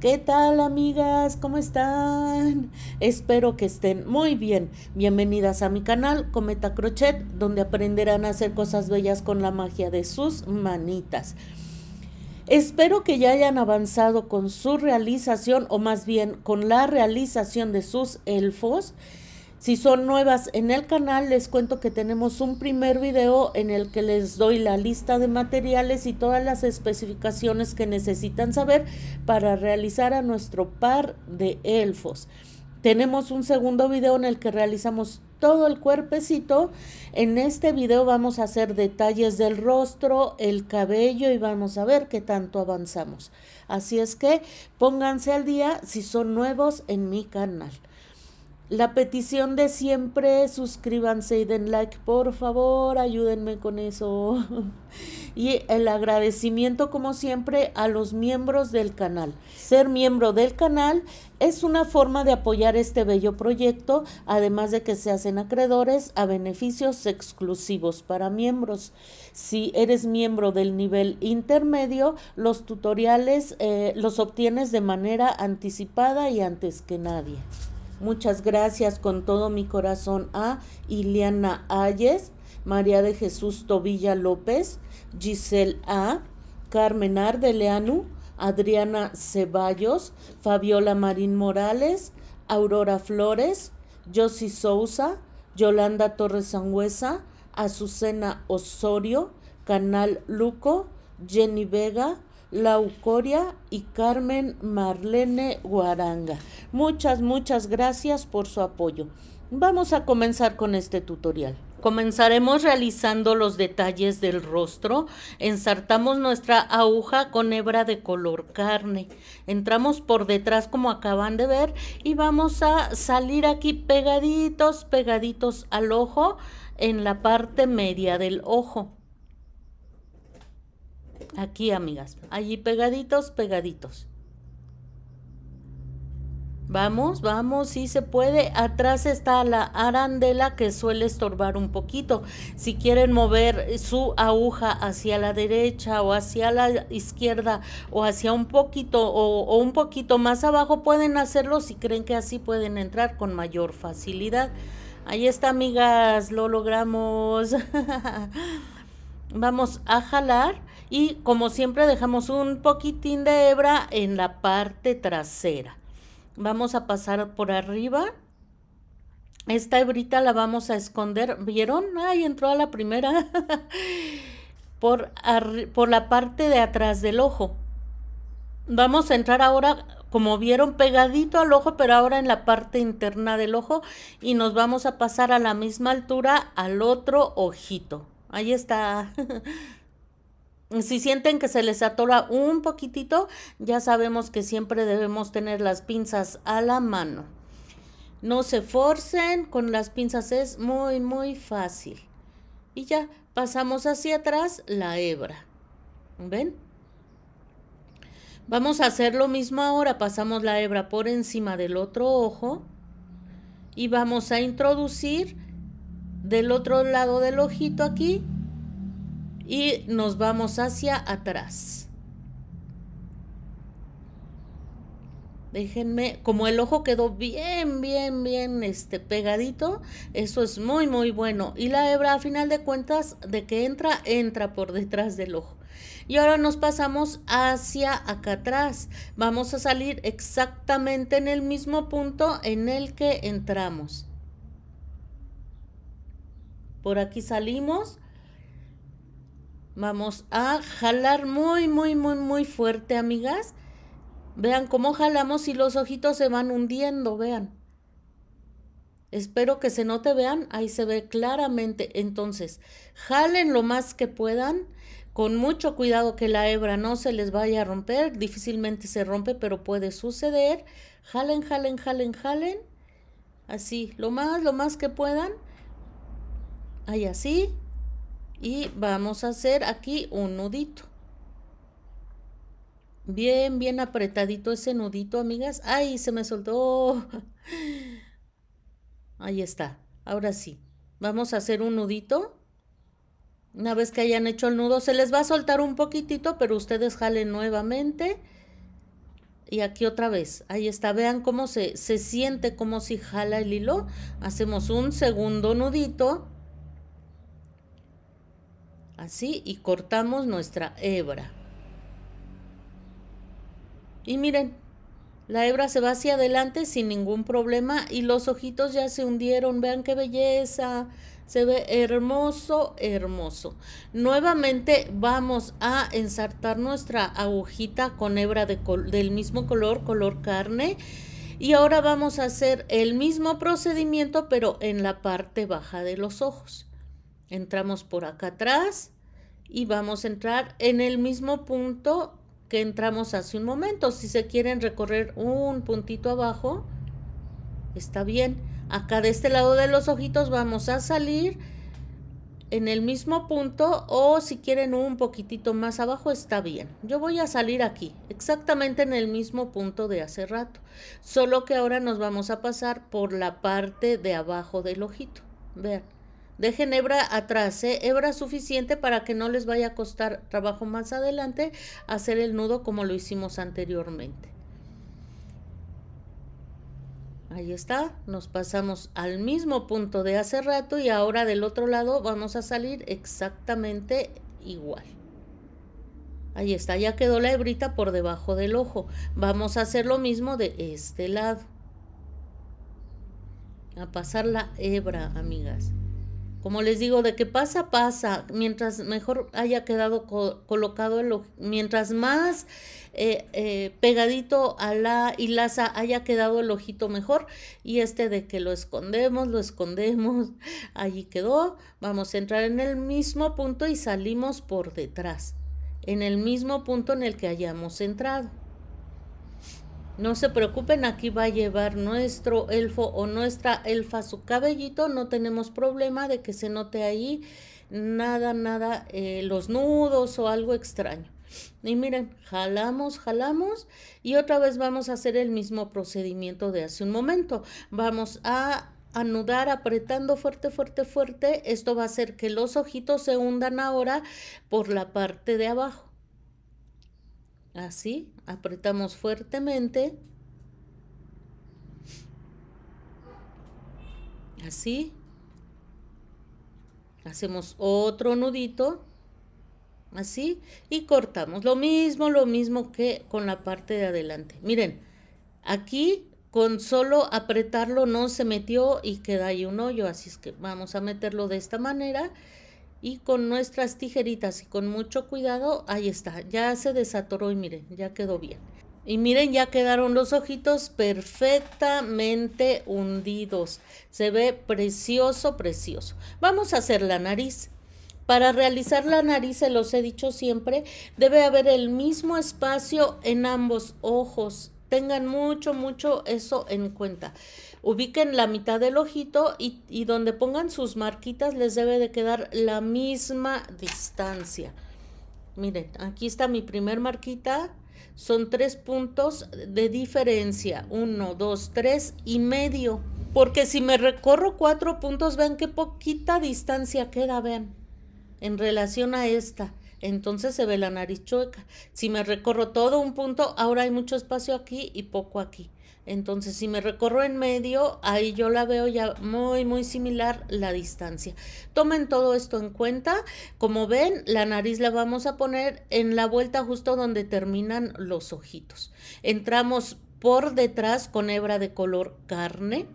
¿Qué tal, amigas? ¿Cómo están? Espero que estén muy bien. Bienvenidas a mi canal Cometa Crochet, donde aprenderán a hacer cosas bellas con la magia de sus manitas. Espero que ya hayan avanzado con su realización, o más bien con la realización de sus elfos. Si son nuevas en el canal, les cuento que tenemos un primer video en el que les doy la lista de materiales y todas las especificaciones que necesitan saber para realizar a nuestro par de elfos. Tenemos un segundo video en el que realizamos todo el cuerpecito. En este video vamos a hacer detalles del rostro, el cabello y vamos a ver qué tanto avanzamos. Así es que pónganse al día si son nuevos en mi canal. La petición de siempre, suscríbanse y den like, por favor, ayúdenme con eso. Y el agradecimiento, como siempre, a los miembros del canal. Ser miembro del canal es una forma de apoyar este bello proyecto, además de que se hacen acreedores a beneficios exclusivos para miembros. Si eres miembro del nivel intermedio, los tutoriales los obtienes de manera anticipada y antes que nadie. Muchas gracias con todo mi corazón a Ileana Ayes, María de Jesús Tobilla López, Giselle A, Carmen Ardeleanu, Adriana Ceballos, Fabiola Marín Morales, Aurora Flores, Josie Sousa, Yolanda Torres Sangüesa, Azucena Osorio, Canal Luco, Jenny Vega, Laucoria y Carmen Marlene Guaranga. Muchas gracias por su apoyo. Vamos a comenzar con este tutorial. Comenzaremos realizando los detalles del rostro. Ensartamos nuestra aguja con hebra de color carne. Entramos por detrás como acaban de ver y vamos a salir aquí pegaditos al ojo en la parte media del ojo. Aquí, amigas, allí pegaditos. Vamos, sí se puede. Atrás está la arandela que suele estorbar un poquito. Si quieren mover su aguja hacia la derecha o hacia la izquierda o hacia un poquito o un poquito más abajo, pueden hacerlo si creen que así pueden entrar con mayor facilidad. Ahí está, amigas, lo logramos. Vamos a jalar y como siempre dejamos un poquitín de hebra en la parte trasera. Vamos a pasar por arriba. Esta hebrita la vamos a esconder. ¿Vieron? Ay, entró a la primera. por la parte de atrás del ojo. Vamos a entrar ahora, como vieron, pegadito al ojo, pero ahora en la parte interna del ojo. Y nos vamos a pasar a la misma altura al otro ojito. Ahí está. Si sienten que se les atora un poquitito, ya sabemos que siempre debemos tener las pinzas a la mano. No se forcen, con las pinzas es muy fácil. Y ya pasamos hacia atrás la hebra. ¿Ven? Vamos a hacer lo mismo ahora. Pasamos la hebra por encima del otro ojo y vamos a introducir del otro lado del ojito aquí. Y nos vamos hacia atrás. Déjenme, como el ojo quedó bien pegadito, eso es muy bueno. Y la hebra, a final de cuentas, de que entra por detrás del ojo. Y ahora nos pasamos hacia acá atrás. Vamos a salir exactamente en el mismo punto en el que entramos. Por aquí salimos. Vamos a jalar muy fuerte, amigas. Vean cómo jalamos y los ojitos se van hundiendo, vean. Espero que se note, vean, ahí se ve claramente. Entonces, jalen lo más que puedan, con mucho cuidado que la hebra no se les vaya a romper. Difícilmente se rompe, pero puede suceder. Jalen. Así, lo más que puedan. Ahí así. Y vamos a hacer aquí un nudito. Bien apretadito ese nudito, amigas. ¡Ay, se me soltó! Ahí está. Ahora sí. Vamos a hacer un nudito. Una vez que hayan hecho el nudo, se les va a soltar un poquitito, pero ustedes jalen nuevamente. y aquí otra vez. Ahí está, vean cómo se siente, como si jala el hilo. Hacemos un segundo nudito, así, y cortamos nuestra hebra. Y miren, la hebra se va hacia adelante sin ningún problema y los ojitos ya se hundieron. Vean qué belleza. Se ve hermoso, hermoso. Nuevamente vamos a ensartar nuestra agujita con hebra del mismo color, color carne. Y ahora vamos a hacer el mismo procedimiento, pero en la parte baja de los ojos. Entramos por acá atrás y vamos a entrar en el mismo punto que entramos hace un momento. Si se quieren recorrer un puntito abajo, está bien. Acá de este lado de los ojitos vamos a salir en el mismo punto, o si quieren un poquitito más abajo está bien. Yo voy a salir aquí, exactamente en el mismo punto de hace rato, solo que ahora nos vamos a pasar por la parte de abajo del ojito. Vean, dejen hebra atrás, hebra suficiente para que no les vaya a costar trabajo más adelante hacer el nudo como lo hicimos anteriormente. Ahí está, nos pasamos al mismo punto de hace rato y ahora del otro lado vamos a salir exactamente igual. Ahí está, ya quedó la hebrita por debajo del ojo. Vamos a hacer lo mismo de este lado. A pasar la hebra, amigas. Como les digo, de que pasa, pasa. Mientras mejor haya quedado colocado el ojo, mientras más pegadito a la hilaza haya quedado el ojito, mejor. Y de que lo escondemos, allí quedó. Vamos a entrar en el mismo punto y salimos por detrás, en el mismo punto en el que hayamos entrado. No se preocupen, aquí va a llevar nuestro elfo o nuestra elfa su cabellito, no tenemos problema de que se note ahí nada, los nudos o algo extraño. Y miren, jalamos y otra vez vamos a hacer el mismo procedimiento de hace un momento. Vamos a anudar apretando fuerte. Esto va a hacer que los ojitos se hundan ahora por la parte de abajo. Así, apretamos fuertemente. Así. Hacemos otro nudito. Así. Y cortamos. Lo mismo que con la parte de adelante. Miren, aquí con solo apretarlo no se metió y queda ahí un hoyo. Así es que vamos a meterlo de esta manera. Y con nuestras tijeritas y con mucho cuidado, ahí está, ya se desatoró y miren, ya quedó bien. Y miren, ya quedaron los ojitos perfectamente hundidos. Se ve precioso. Vamos a hacer la nariz. Para realizar la nariz, se los he dicho siempre, debe haber el mismo espacio en ambos ojos. Tengan mucho eso en cuenta. Ubiquen la mitad del ojito y donde pongan sus marquitas les debe de quedar la misma distancia. Miren, aquí está mi primer marquita. Son 3 puntos de diferencia. 1, 2, 3 y medio. Porque si me recorro 4 puntos, vean qué poquita distancia queda, vean, en relación a esta. Entonces se ve la nariz chueca. Si me recorro todo un punto, ahora hay mucho espacio aquí y poco aquí. Entonces, si me recorro en medio, ahí yo la veo ya muy similar la distancia. Tomen todo esto en cuenta. Como ven, la nariz la vamos a poner en la vuelta justo donde terminan los ojitos. Entramos por detrás con hebra de color carne,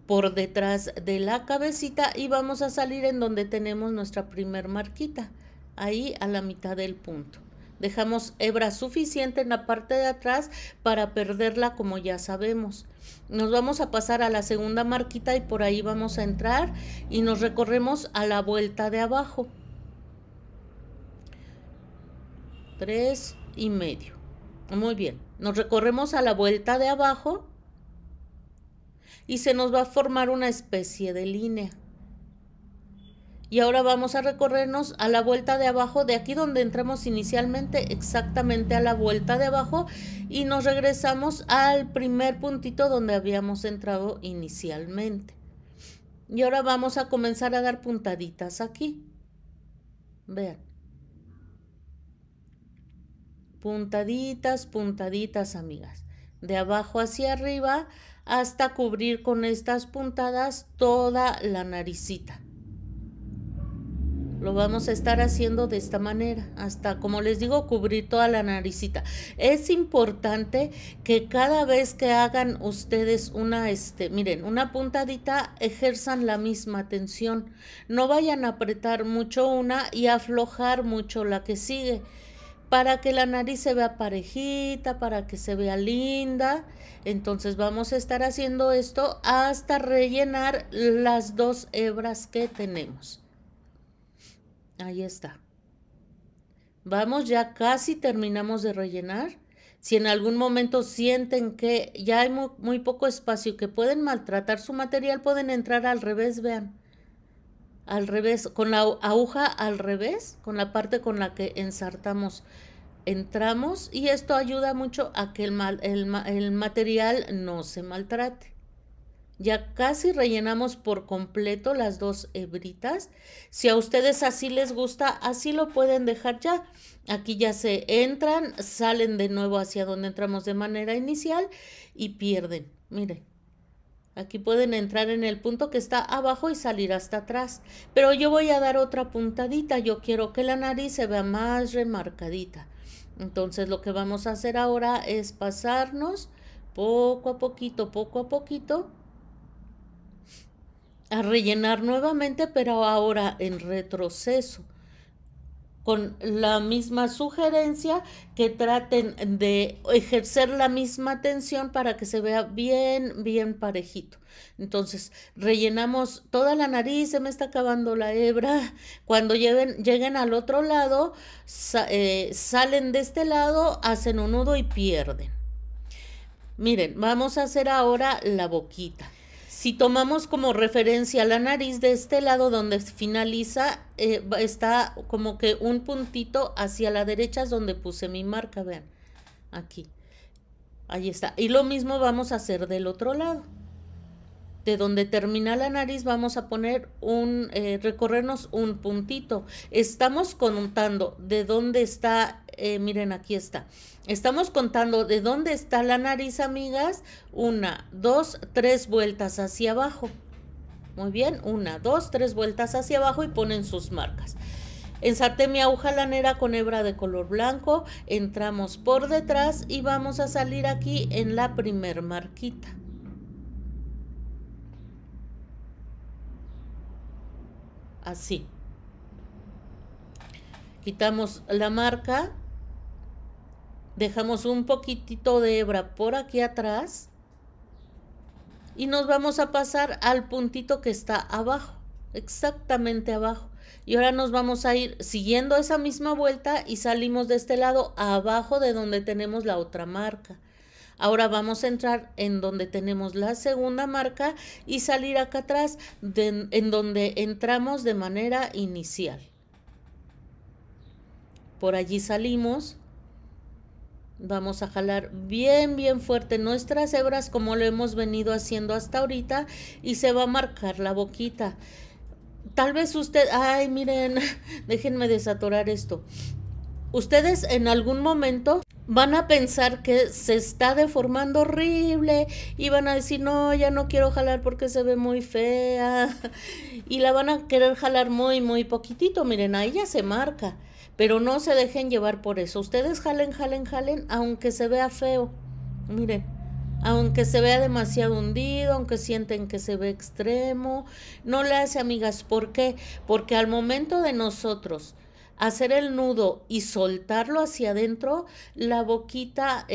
por detrás de la cabecita, y vamos a salir en donde tenemos nuestra primer marquita, ahí a la mitad del punto. Dejamos hebra suficiente en la parte de atrás para perderla, como ya sabemos. Nos vamos a pasar a la segunda marquita y por ahí vamos a entrar y nos recorremos a la vuelta de abajo. 3 y medio. Muy bien. Nos recorremos a la vuelta de abajo y se nos va a formar una especie de línea. Y ahora vamos a recorrernos a la vuelta de abajo, de aquí donde entramos inicialmente, exactamente a la vuelta de abajo, y nos regresamos al primer puntito donde habíamos entrado inicialmente. Y ahora vamos a comenzar a dar puntaditas aquí. Vean. puntaditas, puntaditas, amigas, de abajo hacia arriba hasta cubrir con estas puntadas toda la naricita. Lo vamos a estar haciendo de esta manera, hasta, como les digo, cubrir toda la naricita. Es importante que cada vez que hagan ustedes miren, una puntadita, ejerzan la misma tensión. No vayan a apretar mucho una y aflojar mucho la que sigue, para que la nariz se vea parejita, para que se vea linda. Entonces vamos a estar haciendo esto hasta rellenar las 2 hebras que tenemos. Ahí está. Vamos, ya casi terminamos de rellenar. Si en algún momento sienten que ya hay muy poco espacio, que pueden maltratar su material, pueden entrar al revés, vean. Al revés, con la aguja al revés, con la parte con la que ensartamos, entramos, y esto ayuda mucho a que el material no se maltrate. Ya casi rellenamos por completo las 2 hebritas. Si a ustedes así les gusta, así lo pueden dejar ya. Aquí ya se entran, salen de nuevo hacia donde entramos de manera inicial y pierden. Miren, aquí pueden entrar en el punto que está abajo y salir hasta atrás. Pero yo voy a dar otra puntadita. Yo quiero que la nariz se vea más remarcadita. Entonces lo que vamos a hacer ahora es pasarnos poco a poquito, a rellenar nuevamente, pero ahora en retroceso, con la misma sugerencia, que traten de ejercer la misma tensión para que se vea bien parejito. Entonces rellenamos toda la nariz, se me está acabando la hebra. Cuando lleguen al otro lado, salen de este lado, hacen un nudo y pierden. Miren, vamos a hacer ahora la boquita. Si tomamos como referencia la nariz, de este lado donde finaliza, está como que un puntito hacia la derecha, es donde puse mi marca, vean, aquí, ahí está. Y lo mismo vamos a hacer del otro lado. De donde termina la nariz vamos a poner recorrernos un puntito. Estamos contando de dónde está, miren, aquí está. Estamos contando de dónde está la nariz, amigas. 1, 2, 3 vueltas hacia abajo. Muy bien, 1, 2, 3 vueltas hacia abajo y ponen sus marcas. Ensarté mi aguja lanera con hebra de color blanco. Entramos por detrás y vamos a salir aquí en la primer marquita. Así. Quitamos la marca, dejamos un poquitito de hebra por aquí atrás y nos vamos a pasar al puntito que está abajo, exactamente abajo. Y ahora nos vamos a ir siguiendo esa misma vuelta y salimos de este lado abajo de donde tenemos la otra marca. Ahora vamos a entrar en donde tenemos la segunda marca y salir acá atrás en donde entramos de manera inicial. Por allí salimos. Vamos a jalar bien fuerte nuestras hebras como lo hemos venido haciendo hasta ahorita y se va a marcar la boquita. Tal vez usted, ay, miren, déjenme desatorar esto. Ustedes en algún momento van a pensar que se está deformando horrible y van a decir, no, ya no quiero jalar porque se ve muy fea, y la van a querer jalar muy poquitito. Miren, ahí ya se marca, pero no se dejen llevar por eso. Ustedes jalen, aunque se vea feo. Miren, aunque se vea demasiado hundido, aunque sienten que se ve extremo, no le hace, amigas. ¿Por qué? Porque al momento de nosotros hacer el nudo y soltarlo hacia adentro, la boquita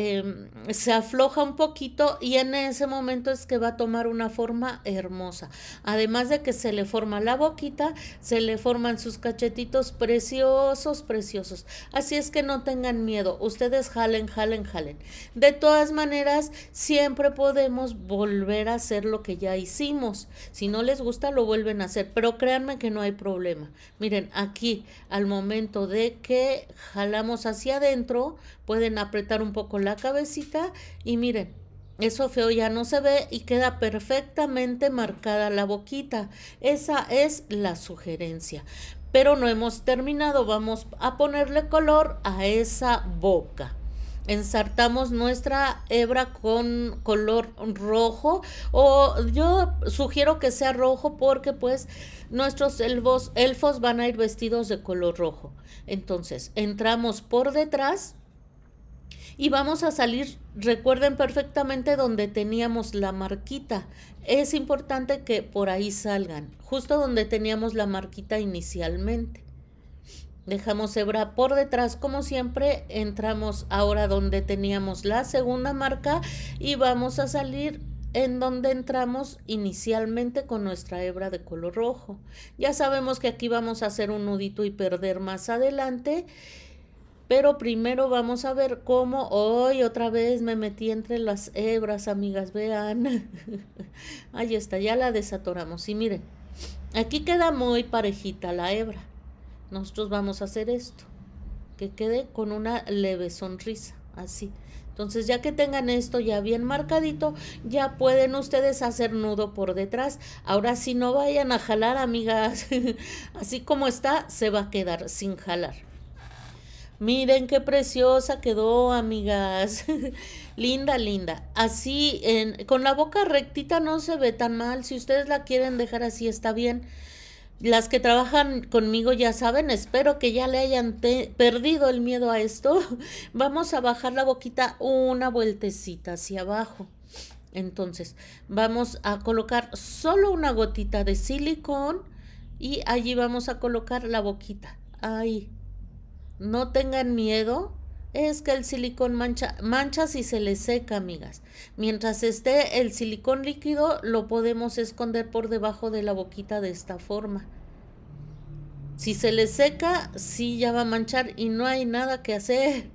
se afloja un poquito y en ese momento es que va a tomar una forma hermosa. Además de que se le forma la boquita, se le forman sus cachetitos preciosos. Así es que no tengan miedo, ustedes jalen. De todas maneras, siempre podemos volver a hacer lo que ya hicimos. Si no les gusta, lo vuelven a hacer, pero créanme que no hay problema. Miren, aquí al momento de que jalamos hacia adentro, pueden apretar un poco la cabecita y miren, eso feo ya no se ve y queda perfectamente marcada la boquita. Esa es la sugerencia. Pero no hemos terminado, vamos a ponerle color a esa boca. ensartamos nuestra hebra con color rojo, o yo sugiero que sea rojo porque pues nuestros elfos van a ir vestidos de color rojo. Entonces entramos por detrás y vamos a salir, recuerden perfectamente donde teníamos la marquita. Es importante que por ahí salgan, justo donde teníamos la marquita inicialmente. Dejamos hebra por detrás como siempre, entramos ahora donde teníamos la segunda marca y vamos a salir en donde entramos inicialmente con nuestra hebra de color rojo. Ya sabemos que aquí vamos a hacer un nudito y perder más adelante, pero primero vamos a ver cómo hoy otra vez me metí entre las hebras, amigas, vean. Ahí está, ya la desatoramos y miren, aquí queda muy parejita la hebra. Nosotros vamos a hacer esto, que quede con una leve sonrisa, así. Entonces ya que tengan esto ya bien marcadito, ya pueden ustedes hacer nudo por detrás. Ahora sí no vayan a jalar, amigas, así como está se va a quedar sin jalar. Miren qué preciosa quedó, amigas. Linda, linda. Así, con la boca rectita no se ve tan mal. Si ustedes la quieren dejar así, está bien. Las que trabajan conmigo ya saben, espero que ya le hayan perdido el miedo a esto. Vamos a bajar la boquita una vueltecita hacia abajo. Entonces, vamos a colocar solo una gotita de silicón y allí vamos a colocar la boquita. Ahí. No tengan miedo, es que el silicón mancha si se le seca, amigas. Mientras esté el silicón líquido, lo podemos esconder por debajo de la boquita de esta forma. Si se le seca, sí ya va a manchar y no hay nada que hacer.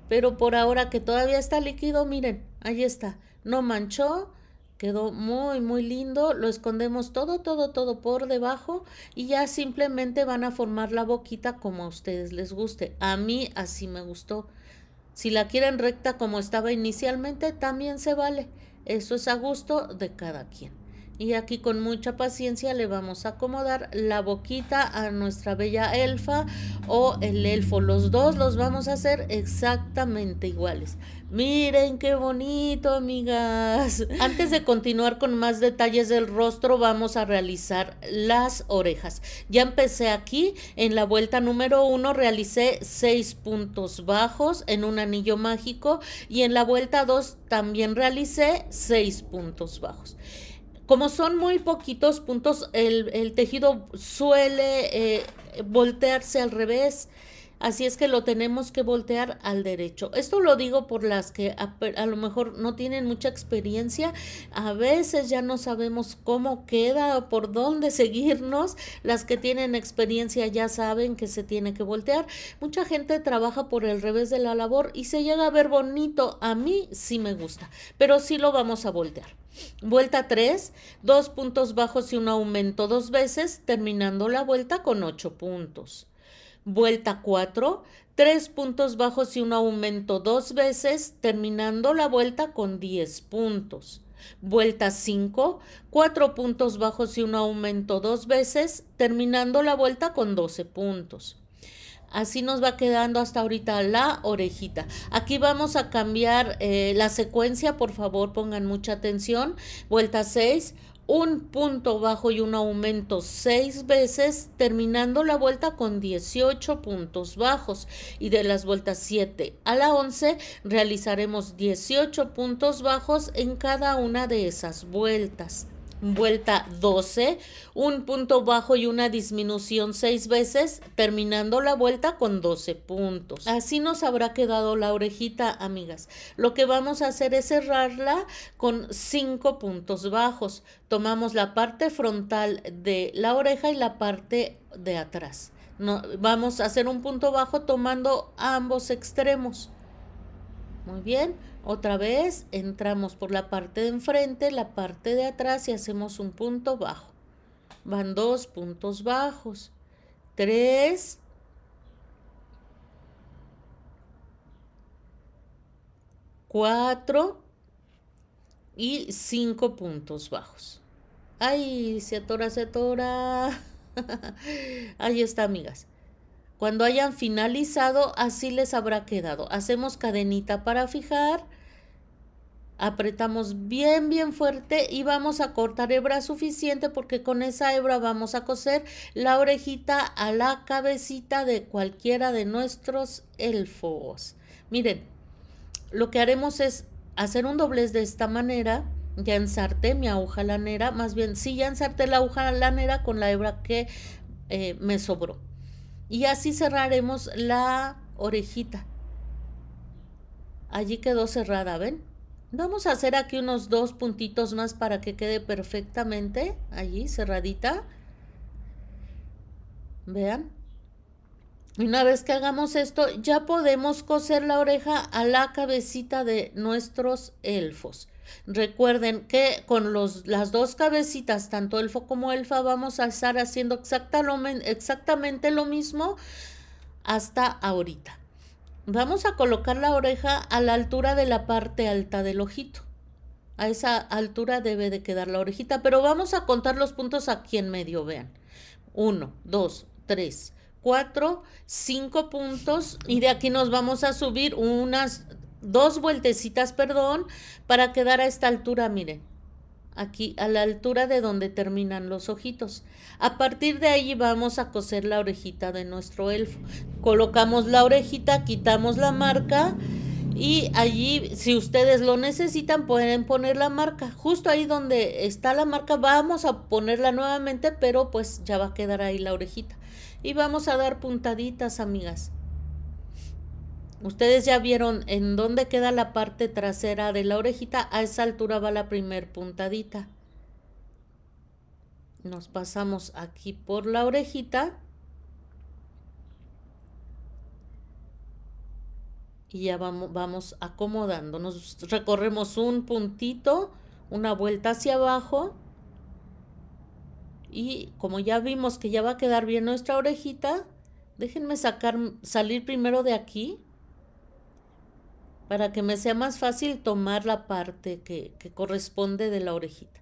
Pero por ahora que todavía está líquido, miren, ahí está. No manchó. Quedó muy, muy lindo. Lo escondemos todo por debajo y ya simplemente van a formar la boquita como a ustedes les guste. A mí así me gustó. Si la quieren recta como estaba inicialmente, también se vale. Eso es a gusto de cada quien. Y aquí con mucha paciencia le vamos a acomodar la boquita a nuestra bella elfa o el elfo. Los dos los vamos a hacer exactamente iguales. Miren qué bonito, amigas. Antes de continuar con más detalles del rostro, vamos a realizar las orejas. Ya empecé aquí, en la vuelta número 1 realicé 6 puntos bajos en un anillo mágico y en la vuelta 2 también realicé 6 puntos bajos. Como son muy poquitos puntos, el tejido suele voltearse al revés, así es que lo tenemos que voltear al derecho. Esto lo digo por las que a lo mejor no tienen mucha experiencia, a veces ya no sabemos cómo queda, por dónde seguirnos. Las que tienen experiencia ya saben que se tiene que voltear. Mucha gente trabaja por el revés de la labor y se llega a ver bonito. A mí sí me gusta, pero sí lo vamos a voltear. Vuelta 3, 2 puntos bajos y un aumento 2 veces, terminando la vuelta con 8 puntos. Vuelta 4, 3 puntos bajos y un aumento 2 veces, terminando la vuelta con 10 puntos. Vuelta 5, 4 puntos bajos y un aumento 2 veces, terminando la vuelta con 12 puntos. Así nos va quedando hasta ahorita la orejita. Aquí vamos a cambiar la secuencia, por favor pongan mucha atención. Vuelta 6, un punto bajo y un aumento 6 veces, terminando la vuelta con 18 puntos bajos. Y de las vueltas 7 a la 11 realizaremos 18 puntos bajos en cada una de esas vueltas. Vuelta 12, un punto bajo y una disminución 6 veces, terminando la vuelta con 12 puntos. Así nos habrá quedado la orejita, amigas. Lo que vamos a hacer es cerrarla con 5 puntos bajos. Tomamos la parte frontal de la oreja y la parte de atrás. Vamos a hacer un punto bajo tomando ambos extremos. Muy bien, otra vez entramos por la parte de enfrente, la parte de atrás y hacemos un punto bajo. Van 2 puntos bajos, 3, 4 y 5 puntos bajos. ¡Ay, se atora, se atora! Ahí está, amigas. Cuando hayan finalizado, así les habrá quedado. Hacemos cadenita para fijar. Apretamos bien bien fuerte y vamos a cortar hebra suficiente porque con esa hebra vamos a coser la orejita a la cabecita de cualquiera de nuestros elfos. Miren, lo que haremos es hacer un doblez de esta manera. Ya ensarté mi aguja lanera, más bien sí, ya ensarté la aguja lanera con la hebra que me sobró. Y así cerraremos la orejita. Allí quedó cerrada, ¿ven? Vamos a hacer aquí unos 2 puntitos más para que quede perfectamente allí cerradita. Vean. Una vez que hagamos esto, ya podemos coser la oreja a la cabecita de nuestros elfos. Recuerden que con las dos cabecitas, tanto elfo como elfa, vamos a estar haciendo exactamente lo mismo hasta ahorita. Vamos a colocar la oreja a la altura de la parte alta del ojito. A esa altura debe de quedar la orejita, pero vamos a contar los puntos aquí en medio, vean. 1, 2, 3, 4, 5 puntos y de aquí nos vamos a subir unas 2 vueltecitas, perdón, para quedar a esta altura, miren. Aquí a la altura de donde terminan los ojitos. A partir de ahí vamos a coser la orejita de nuestro elfo. Colocamos la orejita, quitamos la marca y allí, si ustedes lo necesitan, pueden poner la marca. Justo ahí donde está la marca vamos a ponerla nuevamente, pero pues ya va a quedar ahí la orejita. Y vamos a dar puntaditas, amigas. Ustedes ya vieron en dónde queda la parte trasera de la orejita. A esa altura va la primer puntadita. Nos pasamos aquí por la orejita. Y ya vamos acomodando. Nos recorremos un puntito, una vuelta hacia abajo. Y como ya vimos que ya va a quedar bien nuestra orejita, déjenme salir primero de aquí, para que me sea más fácil tomar la parte que corresponde de la orejita.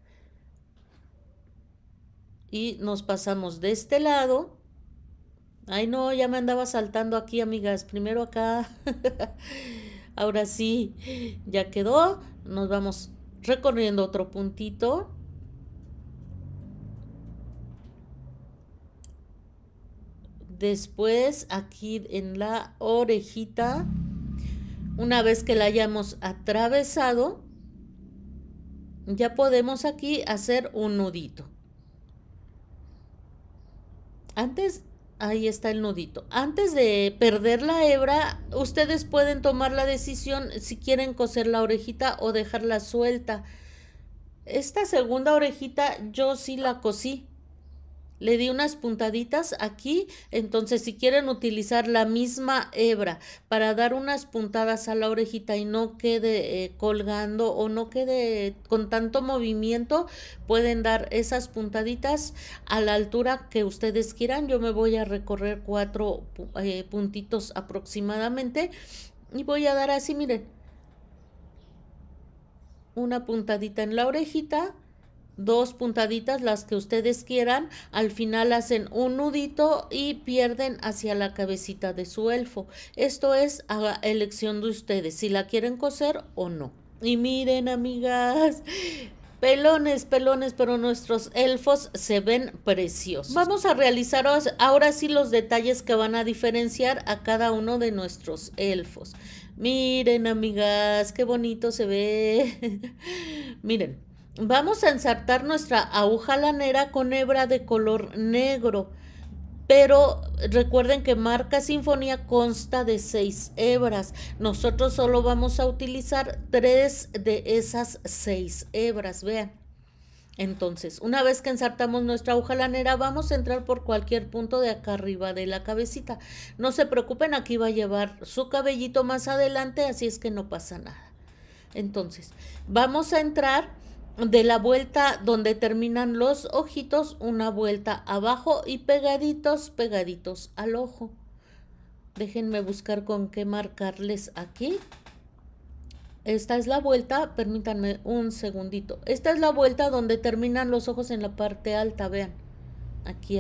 Y nos pasamos de este lado. Ay, no, ya me andaba saltando aquí, amigas. Primero acá. Ahora sí, ya quedó. Nos vamos recorriendo otro puntito. Después aquí en la orejita, una vez que la hayamos atravesado, ya podemos aquí hacer un nudito. Ahí está el nudito. Antes de perder la hebra, ustedes pueden tomar la decisión si quieren coser la orejita o dejarla suelta. Esta segunda orejita yo sí la cosí. Le di unas puntaditas aquí, entonces si quieren utilizar la misma hebra para dar unas puntadas a la orejita y no quede colgando o no quede con tanto movimiento, pueden dar esas puntaditas a la altura que ustedes quieran. Yo me voy a recorrer 4 puntitos aproximadamente y voy a dar así, miren, una puntadita en la orejita, 2 puntaditas, las que ustedes quieran. Al final hacen un nudito y pierden hacia la cabecita de su elfo. Esto es a elección de ustedes, si la quieren coser o no. Y miren, amigas, pelones, pero nuestros elfos se ven preciosos. Vamos a realizar ahora sí los detalles que van a diferenciar a cada uno de nuestros elfos. Miren, amigas, qué bonito se ve. Miren. Vamos a ensartar nuestra aguja lanera con hebra de color negro, pero recuerden que marca Sinfonía consta de 6 hebras. Nosotros solo vamos a utilizar 3 de esas 6 hebras, vean. Entonces, una vez que ensartamos nuestra aguja lanera, vamos a entrar por cualquier punto de acá arriba de la cabecita. No se preocupen, aquí va a llevar su cabellito más adelante, así es que no pasa nada. Entonces, vamos a entrar de la vuelta donde terminan los ojitos, una vuelta abajo y pegaditos al ojo. Déjenme buscar con qué marcarles aquí. Esta es la vuelta, permítanme un segundito. Esta es la vuelta donde terminan los ojos en la parte alta, vean. Aquí.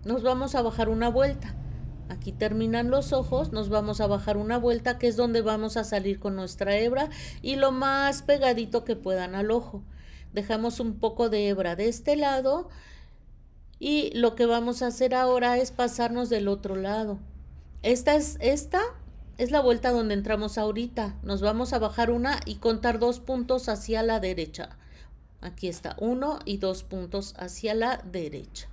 Nos vamos a bajar una vuelta. Aquí terminan los ojos, nos vamos a bajar una vuelta, que es donde vamos a salir con nuestra hebra, y lo más pegadito que puedan al ojo. Dejamos un poco de hebra de este lado, y lo que vamos a hacer ahora es pasarnos del otro lado. Esta es la vuelta donde entramos ahorita. Nos vamos a bajar una y contar 2 puntos hacia la derecha. Aquí está, 1 y 2 puntos hacia la derecha.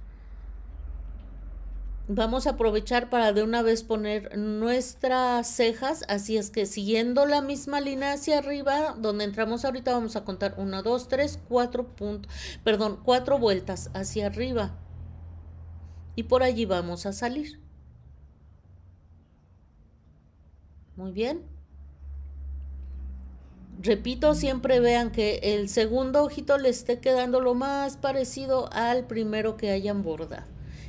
Vamos a aprovechar para de una vez poner nuestras cejas, así es que siguiendo la misma línea hacia arriba, donde entramos ahorita, vamos a contar 1, 2, 3, 4 puntos, perdón, 4 vueltas hacia arriba. Y por allí vamos a salir. Muy bien. Repito, siempre vean que el segundo ojito le esté quedando lo más parecido al primero que hayan bordado.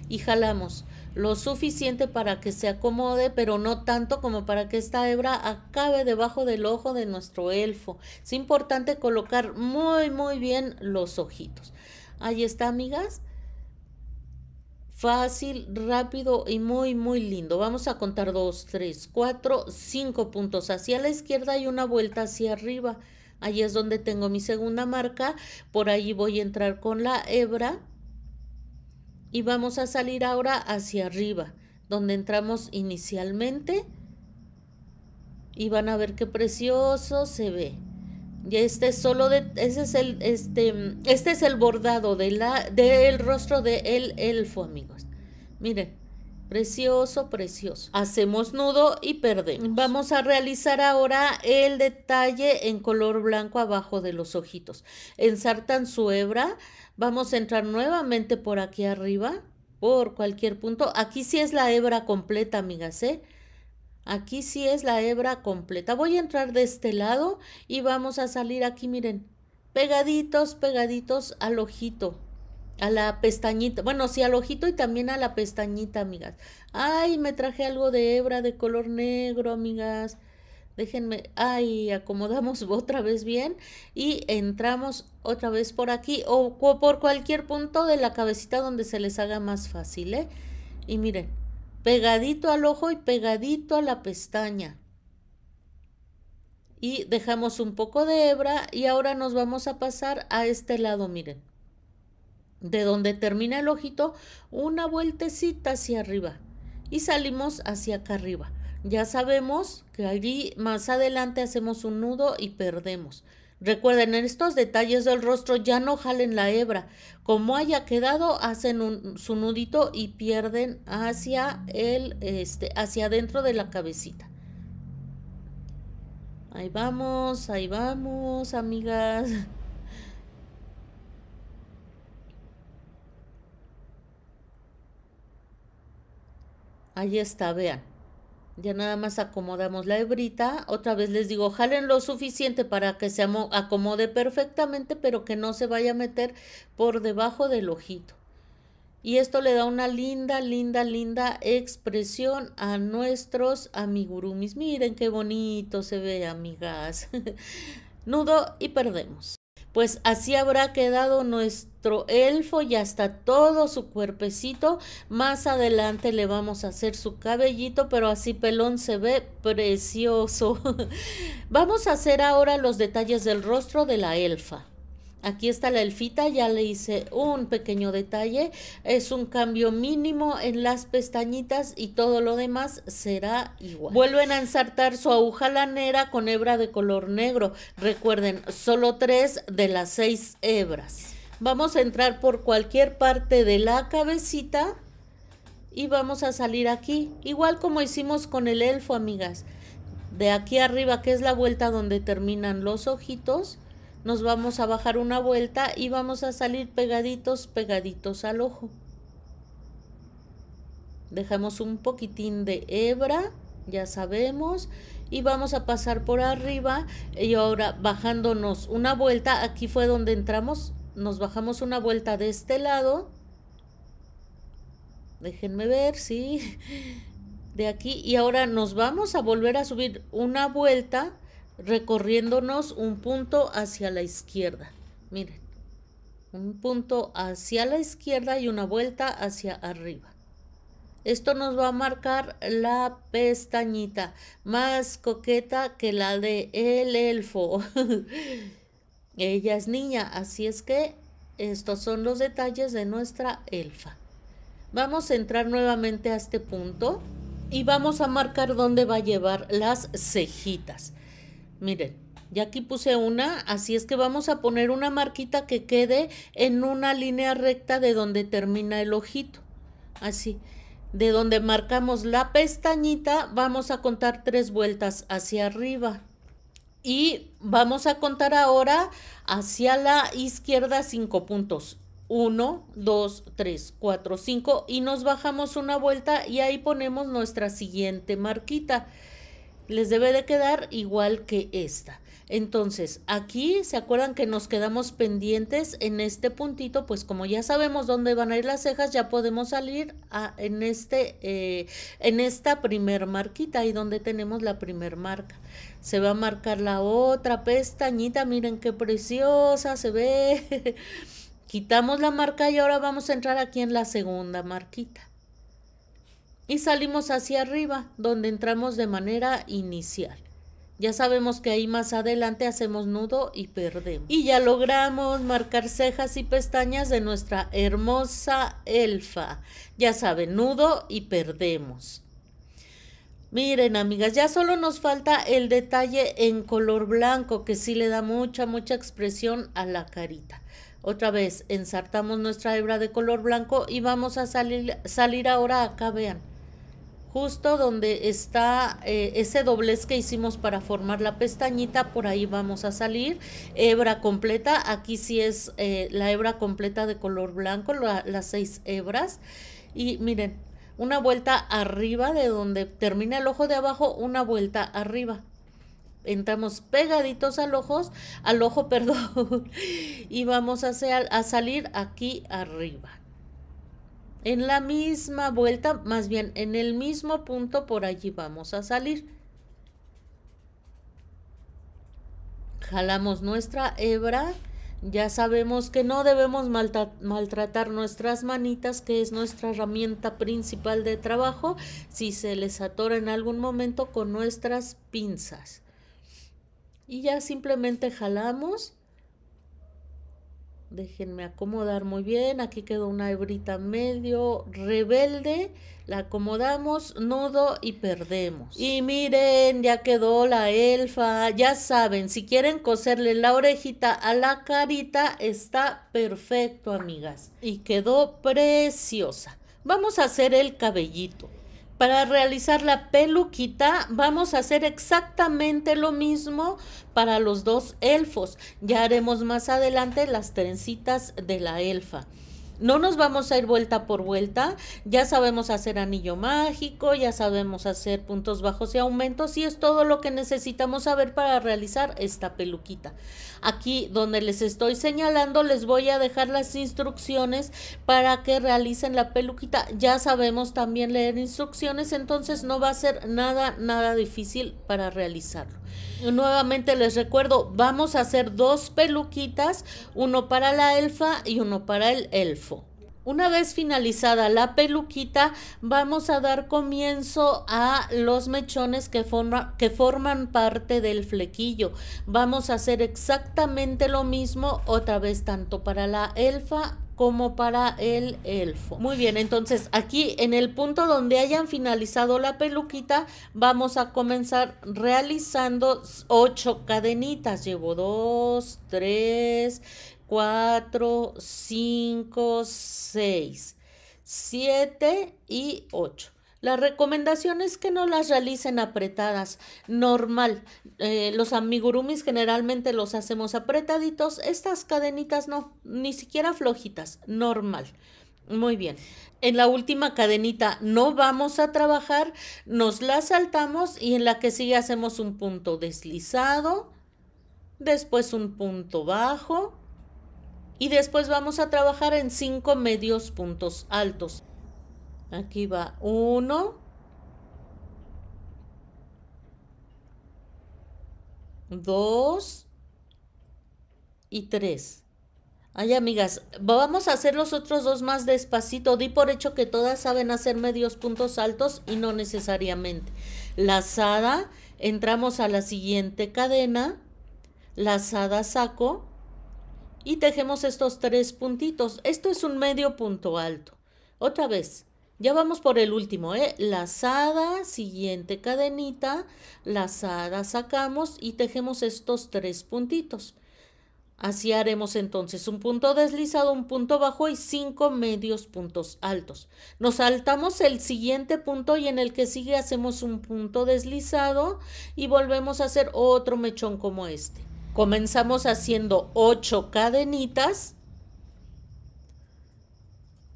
Y jalamos lo suficiente para que se acomode, pero no tanto como para que esta hebra acabe debajo del ojo de nuestro elfo. Es importante colocar muy bien los ojitos. Ahí está, amigas. Fácil, rápido y muy lindo. Vamos a contar 2, 3, 4, 5 puntos hacia la izquierda y una vuelta hacia arriba. Ahí es donde tengo mi segunda marca. Por ahí voy a entrar con la hebra. Y vamos a salir ahora hacia arriba, donde entramos inicialmente. Y van a ver qué precioso se ve. Y este es el bordado del rostro del elfo, amigos. Miren, precioso. Hacemos nudo y perdemos. Vamos a realizar ahora el detalle en color blanco abajo de los ojitos. Ensartan su hebra. Vamos a entrar nuevamente por aquí arriba, por cualquier punto. Aquí sí es la hebra completa, amigas, ¿eh? Aquí sí es la hebra completa. Voy a entrar de este lado y vamos a salir aquí, miren, pegaditos al ojito, a la pestañita. Bueno, sí, al ojito y también a la pestañita, amigas. Ay, me traje algo de hebra de color negro, amigas. Déjenme, ay, acomodamos otra vez bien y entramos otra vez por aquí o por cualquier punto de la cabecita donde se les haga más fácil, ¿eh? Y miren, pegadito al ojo y pegadito a la pestaña. Y dejamos un poco de hebra y ahora nos vamos a pasar a este lado, miren. De donde termina el ojito, una vueltecita hacia arriba. Y salimos hacia acá arriba. Ya sabemos que allí más adelante hacemos un nudo y perdemos. Recuerden, en estos detalles del rostro ya no jalen la hebra. Como haya quedado, hacen su nudito y pierden hacia adentro de la cabecita. Ahí vamos, amigas. Ahí está, vean. Ya nada más acomodamos la hebrita. Otra vez les digo, jalen lo suficiente para que se acomode perfectamente, pero que no se vaya a meter por debajo del ojito. Y esto le da una linda expresión a nuestros amigurumis. Miren qué bonito se ve, amigas. Nudo y perdemos. Pues así habrá quedado nuestro elfo, ya está todo su cuerpecito. Más adelante le vamos a hacer su cabellito, pero así pelón se ve precioso. Vamos a hacer ahora los detalles del rostro de la elfa. Aquí está la elfita, ya le hice un pequeño detalle, es un cambio mínimo en las pestañitas y todo lo demás será igual. Vuelven a ensartar su aguja lanera con hebra de color negro. Recuerden, solo 3 de las 6 hebras. Vamos a entrar por cualquier parte de la cabecita y vamos a salir aquí, igual como hicimos con el elfo, amigas. De aquí arriba, que es la vuelta donde terminan los ojitos, nos vamos a bajar una vuelta y vamos a salir pegaditos al ojo. Dejamos un poquitín de hebra, ya sabemos, y vamos a pasar por arriba y ahora bajándonos una vuelta. Aquí fue donde entramos, nos bajamos una vuelta de este lado. Déjenme ver, sí, de aquí, y ahora nos vamos a volver a subir una vuelta recorriéndonos un punto hacia la izquierda. Miren, un punto hacia la izquierda y una vuelta hacia arriba. Esto nos va a marcar la pestañita más coqueta que la de el elfo. Ella es niña, así es que estos son los detalles de nuestra elfa. Vamos a entrar nuevamente a este punto y vamos a marcar dónde va a llevar las cejitas. Miren, ya aquí puse una, así es que vamos a poner una marquita que quede en una línea recta de donde termina el ojito. Así, de donde marcamos la pestañita, vamos a contar 3 vueltas hacia arriba. Y vamos a contar ahora hacia la izquierda 5 puntos. 1, 2, 3, 4, 5 y nos bajamos una vuelta y ahí ponemos nuestra siguiente marquita. Les debe de quedar igual que esta. Entonces, aquí, ¿se acuerdan que nos quedamos pendientes en este puntito? Pues como ya sabemos dónde van a ir las cejas, ya podemos salir en esta primer marquita, ahí donde tenemos la primer marca. Se va a marcar la otra pestañita, miren qué preciosa se ve. Quitamos la marca y ahora vamos a entrar aquí en la segunda marquita. Y salimos hacia arriba, donde entramos de manera inicial. Ya sabemos que ahí más adelante hacemos nudo y perdemos. Y ya logramos marcar cejas y pestañas de nuestra hermosa elfa. Ya saben, nudo y perdemos. Miren, amigas, ya solo nos falta el detalle en color blanco, que sí le da mucha expresión a la carita. Otra vez, ensartamos nuestra hebra de color blanco y vamos a salir ahora acá, vean. Justo donde está ese doblez que hicimos para formar la pestañita, por ahí vamos a salir. Hebra completa, aquí sí es la hebra completa de color blanco, las 6 hebras. Y miren, una vuelta arriba de donde termina el ojo de abajo, una vuelta arriba. Entramos pegaditos al ojo, perdón, y vamos a salir aquí arriba. En la misma vuelta, más bien en el mismo punto, por allí vamos a salir. Jalamos nuestra hebra. Ya sabemos que no debemos maltratar nuestras manitas, que es nuestra herramienta principal de trabajo, si se les atora en algún momento con nuestras pinzas. Y ya simplemente jalamos. Déjenme acomodar muy bien. Aquí quedó una hebrita medio rebelde. La acomodamos, nudo y perdemos. Y miren, ya quedó la elfa. Ya saben, si quieren coserle la orejita a la carita, está perfecto, amigas. Y quedó preciosa. Vamos a hacer el cabellito. Para realizar la peluquita vamos a hacer exactamente lo mismo para los dos elfos. Ya haremos más adelante las trencitas de la elfa. No nos vamos a ir vuelta por vuelta, ya sabemos hacer anillo mágico, ya sabemos hacer puntos bajos y aumentos y es todo lo que necesitamos saber para realizar esta peluquita. Aquí donde les estoy señalando les voy a dejar las instrucciones para que realicen la peluquita. Ya sabemos también leer instrucciones, entonces no va a ser nada difícil para realizarlo. Nuevamente les recuerdo, vamos a hacer 2 peluquitas, uno para la elfa y uno para el elfo. Una vez finalizada la peluquita, vamos a dar comienzo a los mechones que forman parte del flequillo. Vamos a hacer exactamente lo mismo otra vez, tanto para la elfa como para el elfo. Muy bien, entonces aquí en el punto donde hayan finalizado la peluquita, vamos a comenzar realizando 8 cadenitas. Llevo 2, 3, 4, 5, 6, 7 y 8. La recomendación es que no las realicen apretadas, normal. Los amigurumis generalmente los hacemos apretaditos, estas cadenitas no, ni siquiera flojitas, normal. Muy bien. En la última cadenita no vamos a trabajar, nos la saltamos y en la que sigue hacemos un punto deslizado, después un punto bajo y después vamos a trabajar en 5 medios puntos altos. Aquí va 1, 2 y 3. Ay, amigas, vamos a hacer los otros dos más despacito. Di por hecho que todas saben hacer medios puntos altos y no necesariamente. Lazada, entramos a la siguiente cadena, lazada saco y tejemos estos 3 puntitos. Esto es un medio punto alto. Otra vez, ya vamos por el último, ¿eh? Lazada, siguiente cadenita, lazada sacamos y tejemos estos 3 puntitos. Así haremos entonces un punto deslizado, un punto bajo y 5 medios puntos altos. Nos saltamos el siguiente punto y en el que sigue hacemos un punto deslizado y volvemos a hacer otro mechón como este. Comenzamos haciendo 8 cadenitas.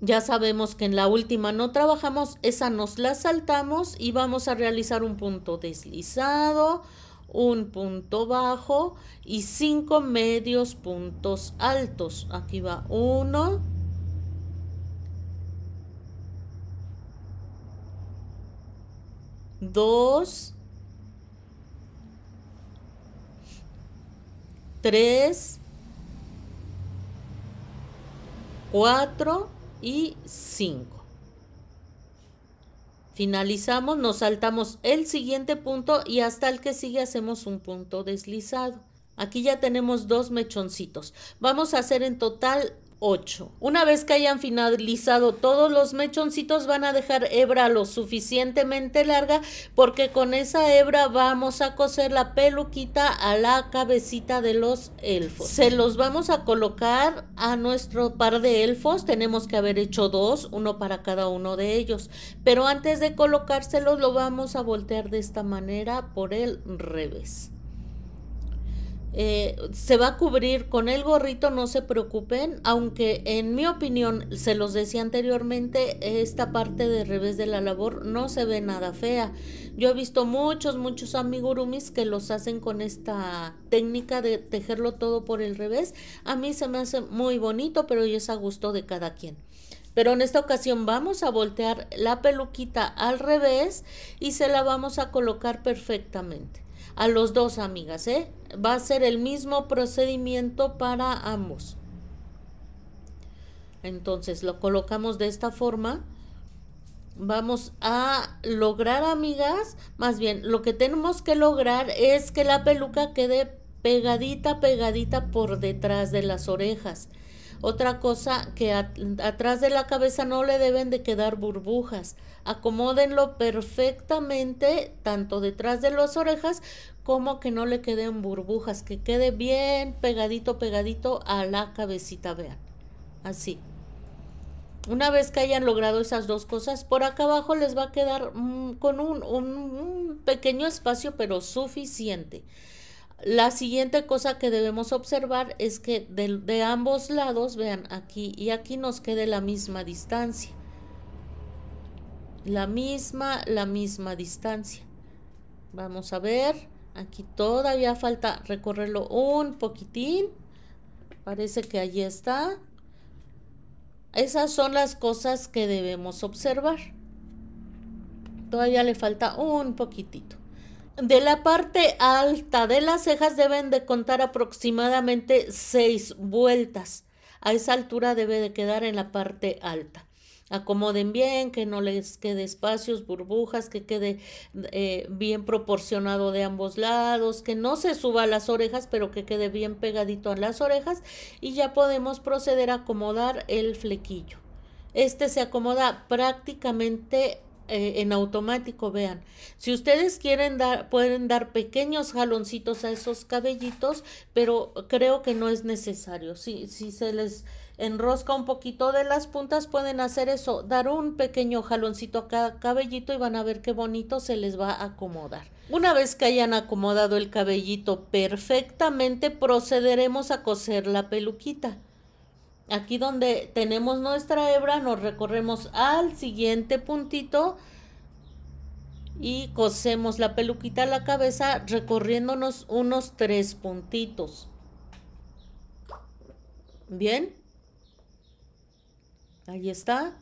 Ya sabemos que en la última no trabajamos, esa nos la saltamos y vamos a realizar un punto deslizado, un punto bajo y 5 medios puntos altos. Aquí va 1, 2, 3, 4 y 5. Finalizamos, nos saltamos el siguiente punto y hasta el que sigue hacemos un punto deslizado. Aquí ya tenemos 2 mechoncitos. Vamos a hacer en total 8. Una vez que hayan finalizado todos los mechoncitos, van a dejar hebra lo suficientemente larga porque con esa hebra vamos a coser la peluquita a la cabecita de los elfos. Se los vamos a colocar a nuestro par de elfos. Tenemos que haber hecho 2, uno para cada uno de ellos. Pero antes de colocárselos lo vamos a voltear de esta manera por el revés. Se va a cubrir con el gorrito, no se preocupen, aunque en mi opinión, se los decía anteriormente, esta parte de revés de la labor no se ve nada fea. Yo he visto muchos amigurumis que los hacen con esta técnica de tejerlo todo por el revés. A mí se me hace muy bonito, pero ya es a gusto de cada quien. Pero en esta ocasión vamos a voltear la peluquita al revés y se la vamos a colocar perfectamente. A los dos, amigas, va a ser el mismo procedimiento para ambos. Entonces lo colocamos de esta forma. Vamos a lograr, amigas, más bien lo que tenemos que lograr es que la peluca quede pegadita por detrás de las orejas. Otra cosa, que atrás de la cabeza no le deben de quedar burbujas. Acomódenlo perfectamente, tanto detrás de las orejas como que no le queden burbujas, que quede bien pegadito a la cabecita, vean. Así. Una vez que hayan logrado esas dos cosas, por acá abajo les va a quedar con un pequeño espacio, pero suficiente. La siguiente cosa que debemos observar es que de ambos lados, vean, aquí y aquí nos quede la misma distancia. La misma distancia. Vamos a ver, aquí todavía falta recorrerlo un poquitín. Parece que allí está. Esas son las cosas que debemos observar. Todavía le falta un poquitito. De la parte alta de las cejas deben de contar aproximadamente 6 vueltas. A esa altura debe de quedar en la parte alta. Acomoden bien, que no les quede espacios, burbujas, que quede bien proporcionado de ambos lados, que no se suba a las orejas, pero que quede bien pegadito a las orejas. Y ya podemos proceder a acomodar el flequillo. Este se acomoda prácticamente en automático, vean. Si ustedes quieren pueden dar pequeños jaloncitos a esos cabellitos, pero creo que no es necesario. Si se les enrosca un poquito de las puntas, pueden hacer eso, dar un pequeño jaloncito a cada cabellito y van a ver qué bonito se les va a acomodar. Una vez que hayan acomodado el cabellito perfectamente, procederemos a coser la peluquita. Aquí donde tenemos nuestra hebra, nos recorremos al siguiente puntito y cosemos la peluquita a la cabeza recorriéndonos unos 3 puntitos. Bien, ahí está.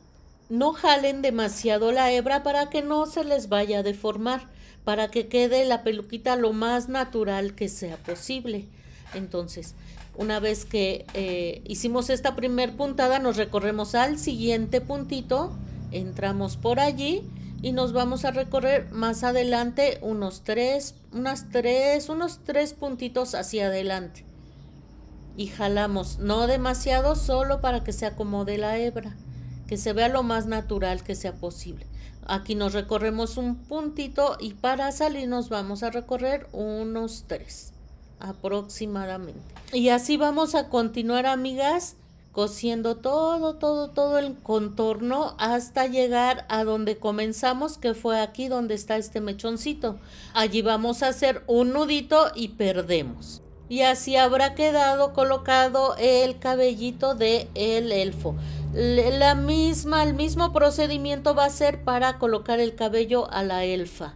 No jalen demasiado la hebra para que no se les vaya a deformar, para que quede la peluquita lo más natural que sea posible. Entonces, una vez que hicimos esta primer puntada, nos recorremos al siguiente puntito, entramos por allí y nos vamos a recorrer más adelante unos tres puntitos hacia adelante. Y jalamos, no demasiado, solo para que se acomode la hebra, que se vea lo más natural que sea posible. Aquí nos recorremos un puntito y para salir nos vamos a recorrer unos 3 aproximadamente. Y así vamos a continuar, amigas, cosiendo todo el contorno hasta llegar a donde comenzamos, que fue aquí donde está este mechoncito. Allí vamos a hacer un nudito y perdemos. Y así habrá quedado colocado el cabellito de el elfo. El mismo procedimiento va a ser para colocar el cabello a la elfa.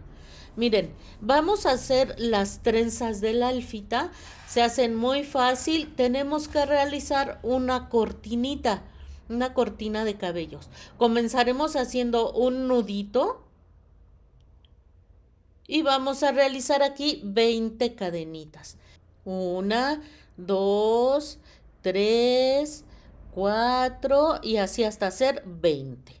Miren, vamos a hacer las trenzas de la elfita. Se hacen muy fácil. Tenemos que realizar una cortinita, una cortina de cabellos. Comenzaremos haciendo un nudito y vamos a realizar aquí 20 cadenitas. 1, 2, 3, 4 y así hasta hacer 20.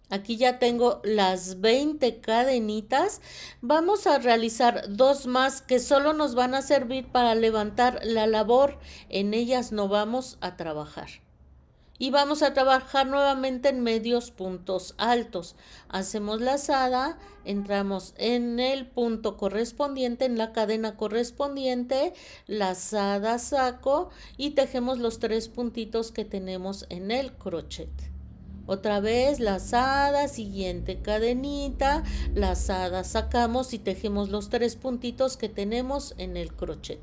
Aquí ya tengo las 20 cadenitas. Vamos a realizar 2 más que solo nos van a servir para levantar la labor. En ellas no vamos a trabajar. Y vamos a trabajar nuevamente en medios puntos altos. Hacemos lazada, entramos en el punto correspondiente, en la cadena correspondiente, lazada, saco y tejemos los 3 puntitos que tenemos en el crochet. Otra vez lazada, siguiente cadenita, lazada, sacamos y tejemos los 3 puntitos que tenemos en el crochet.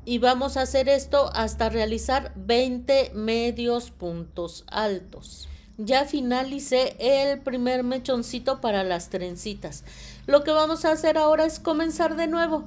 Y vamos a hacer esto hasta realizar 20 medios puntos altos. Ya finalicé el primer mechoncito para las trencitas. Lo que vamos a hacer ahora es comenzar de nuevo.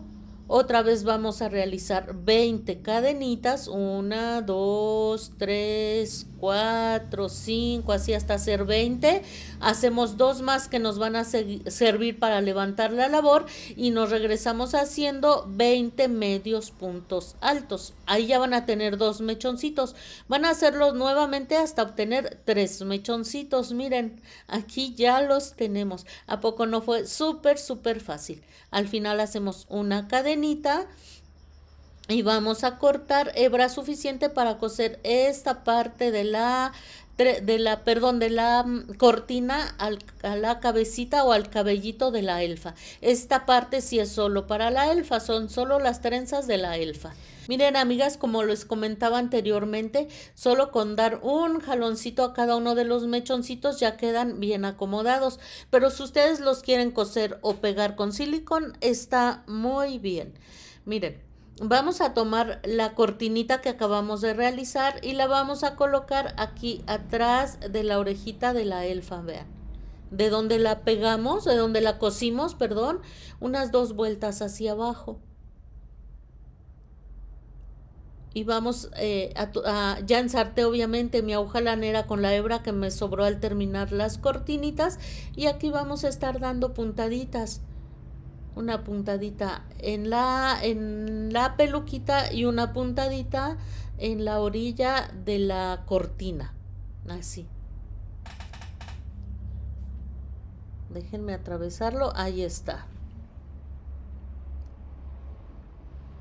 Otra vez vamos a realizar 20 cadenitas, 1, 2, 3, 4, 5, así hasta hacer 20. Hacemos 2 más que nos van a servir para levantar la labor y nos regresamos haciendo 20 medios puntos altos. Ahí ya van a tener 2 mechoncitos. Van a hacerlo nuevamente hasta obtener 3 mechoncitos. Miren, aquí ya los tenemos. ¿A poco no fue súper fácil? Al final hacemos una cadenita y vamos a cortar hebra suficiente para coser esta parte de la cortina a la cabecita o al cabellito de la elfa. Esta parte sí es solo para la elfa, son solo las trenzas de la elfa. Miren, amigas, como les comentaba anteriormente, solo con dar un jaloncito a cada uno de los mechoncitos ya quedan bien acomodados. Pero si ustedes los quieren coser o pegar con silicón, está muy bien. Miren, vamos a tomar la cortinita que acabamos de realizar y la vamos a colocar aquí atrás de la orejita de la elfa, vean. De donde la pegamos, de donde la cosimos, perdón, unas 2 vueltas hacia abajo. Y vamos ya ensarté obviamente mi aguja lanera con la hebra que me sobró al terminar las cortinitas. Y aquí vamos a estar dando puntaditas. Una puntadita en la peluquita y una puntadita en la orilla de la cortina. Así. Déjenme atravesarlo. Ahí está.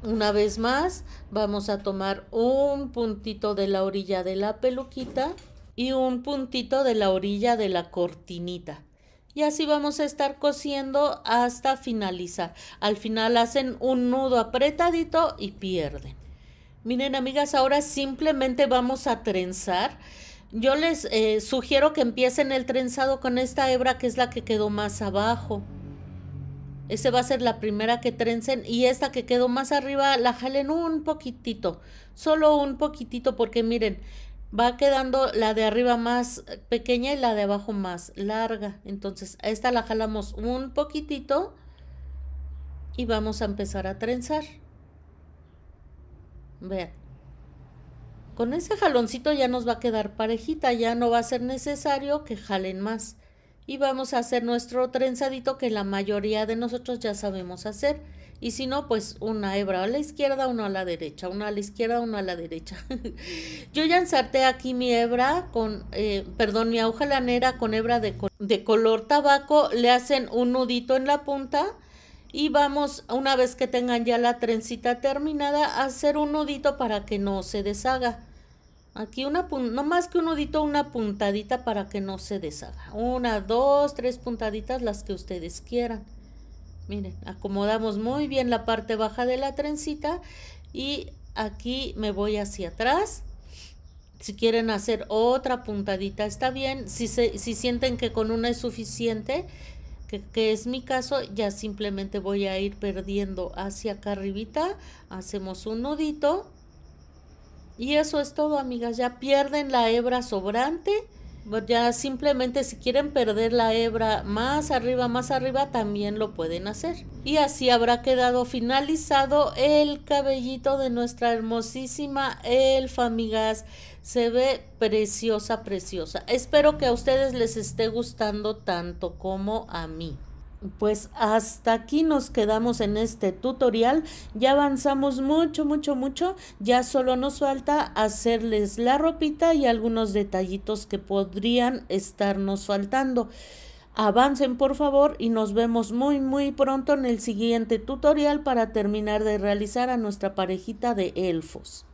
Una vez más, vamos a tomar un puntito de la orilla de la peluquita y un puntito de la orilla de la cortinita. Y así vamos a estar cosiendo hasta finalizar. Al final hacen un nudo apretadito y pierden. Miren, amigas, ahora simplemente vamos a trenzar. Yo les sugiero que empiecen el trenzado con esta hebra que es la que quedó más abajo. Ese va a ser la primera que trencen y esta que quedó más arriba la jalen un poquitito, solo un poquitito porque miren, va quedando la de arriba más pequeña y la de abajo más larga. Entonces a esta la jalamos un poquitito y vamos a empezar a trenzar. Vean, con ese jaloncito ya nos va a quedar parejita, ya no va a ser necesario que jalen más. Y vamos a hacer nuestro trenzadito que la mayoría de nosotros ya sabemos hacer. Y si no, pues una hebra a la izquierda, una a la derecha, una a la izquierda, una a la derecha. Yo ya ensarté aquí mi hebra con, perdón, mi aguja lanera con hebra de color tabaco. Le hacen un nudito en la punta y vamos, una vez que tengan ya la trencita terminada, a hacer un nudito para que no se deshaga. Aquí no más que un nudito, una puntadita para que no se deshaga. Una, dos, tres puntaditas, las que ustedes quieran. Miren, acomodamos muy bien la parte baja de la trencita y aquí me voy hacia atrás. Si quieren hacer otra puntadita está bien. Si sienten que con una es suficiente, que es mi caso, ya simplemente voy a ir perdiendo hacia acá arribita. Hacemos un nudito. Y eso es todo, amigas. Ya pierden la hebra sobrante. Ya simplemente si quieren perder la hebra más arriba, también lo pueden hacer. Y así habrá quedado finalizado el cabellito de nuestra hermosísima elfa, amigas. Se ve preciosa, preciosa. Espero que a ustedes les esté gustando tanto como a mí. Pues hasta aquí nos quedamos en este tutorial. Ya avanzamos mucho, mucho, mucho. Ya solo nos falta hacerles la ropita y algunos detallitos que podrían estarnos faltando. Avancen por favor y nos vemos muy, muy pronto en el siguiente tutorial para terminar de realizar a nuestra parejita de elfos.